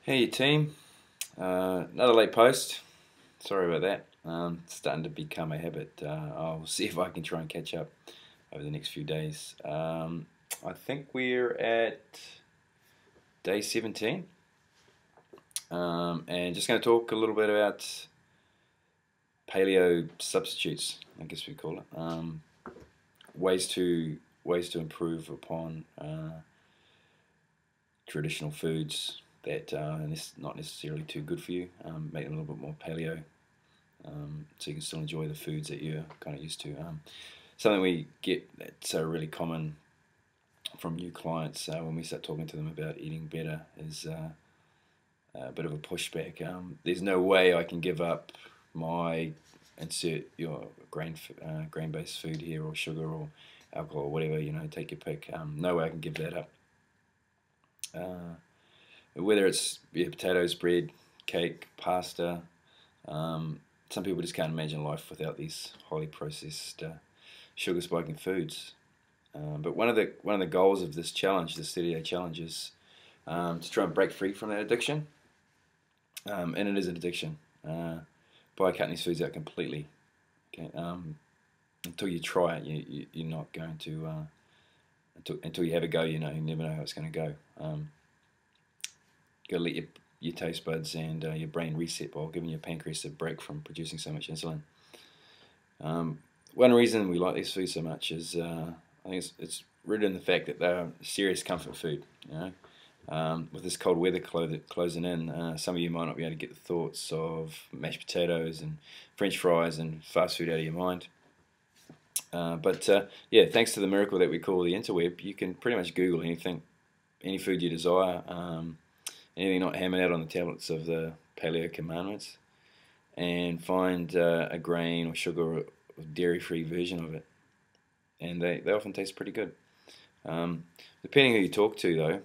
Hey team, another late post. Sorry about that. It's starting to become a habit. I'll see if I can try and catch up over the next few days. I think we're at day 17, and just going to talk a little bit about paleo substitutes, I guess we call it. Ways to improve upon traditional foods that are not necessarily too good for you. Make them a little bit more paleo, so you can still enjoy the foods that you're kind of used to. Something we get that's really common from new clients when we start talking to them about eating better is a bit of a pushback. There's no way I can give up my insert your grain-based food here, or sugar, or alcohol, or whatever, take your pick. No way I can give that up. Whether it's potatoes, bread, cake, pasta. Some people just can't imagine life without these highly processed, sugar spiking foods. But one of the goals of this challenge, this 30-day challenge, is to try and break free from that addiction. And it is an addiction. By cutting these foods out completely, okay, until you try it, you're not going to. Until you have a go, you never know how it's going to go. Got to let your taste buds and your brain reset by giving your pancreas a break from producing so much insulin. One reason we like these foods so much is I think it's rooted in the fact that they're serious comfort food. With this cold weather closing in, some of you might not be able to get the thoughts of mashed potatoes and French fries and fast food out of your mind. But yeah, thanks to the miracle that we call the interweb, you can pretty much Google anything, any food you desire, anything not hammered out on the tablets of the Paleo Commandments, and find a grain or sugar or dairy-free version of it. And they often taste pretty good. Depending who you talk to, though,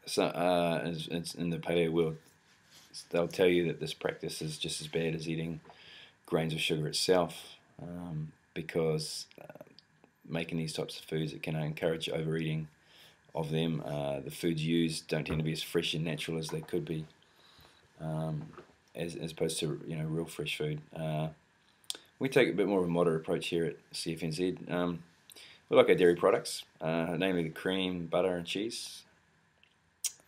so, in the paleo world, they'll tell you that this practice is just as bad as eating grains of sugar itself, because making these types of foods, it can encourage overeating of them. The foods used don't tend to be as fresh and natural as they could be, as opposed to real fresh food. We take a bit more of a moderate approach here at CFNZ. We like our dairy products, namely the cream, butter, and cheese.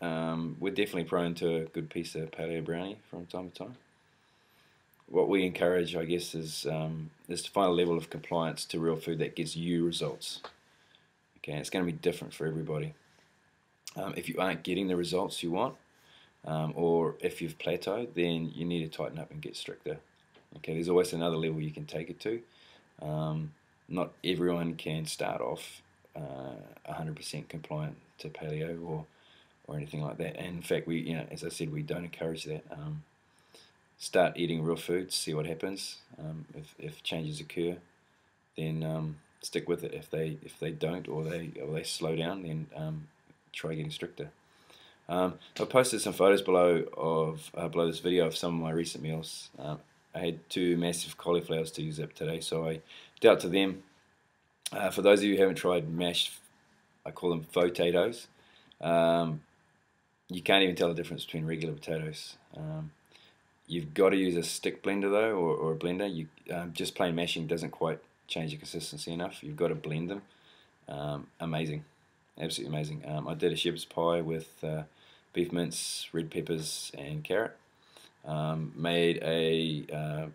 We're definitely prone to a good piece of paleo brownie from time to time. What we encourage, I guess, is to find a level of compliance to real food that gets you results. Okay, it's going to be different for everybody. If you aren't getting the results you want, or if you've plateaued, then you need to tighten up and get stricter. Okay, there's always another level you can take it to. Not everyone can start off 100% compliant to paleo or anything like that. And in fact, as I said, we don't encourage that. Start eating real foods, see what happens. If changes occur, then stick with it. If they don't, or they slow down, then try getting stricter. I posted some photos below this video of some of my recent meals. I had 2 massive cauliflowers to use up today, so I dealt to them. For those of you who haven't tried mashed, I call them potatoes. You can't even tell the difference between regular potatoes. You've got to use a stick blender though, or a blender. Just plain mashing doesn't quite change the consistency enough. You've got to blend them. Amazing, absolutely amazing. I did a shepherd's pie with beef mince, red peppers, and carrot. Made a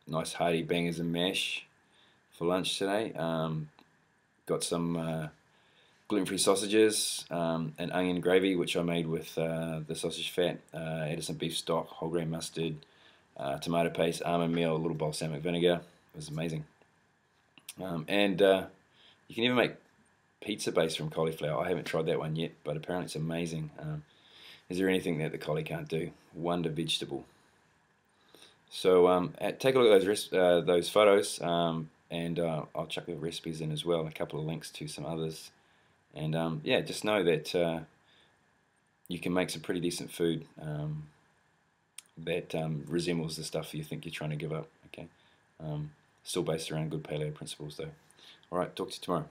nice hearty bangers and mash for lunch today. Got some gluten-free sausages and onion gravy, which I made with the sausage fat. Added some beef stock, whole grain mustard, tomato paste, almond meal, a little balsamic vinegar. It was amazing. And you can even make pizza base from cauliflower. I haven't tried that one yet, but apparently it's amazing. Is there anything that the cauli can't do? Wonder vegetable. So take a look at those photos, and I'll chuck the recipes in as well, and a couple of links to some others. And yeah, just know that you can make some pretty decent food that resembles the stuff you think you're trying to give up. Okay, still based around good paleo principles though. All right, talk to you tomorrow.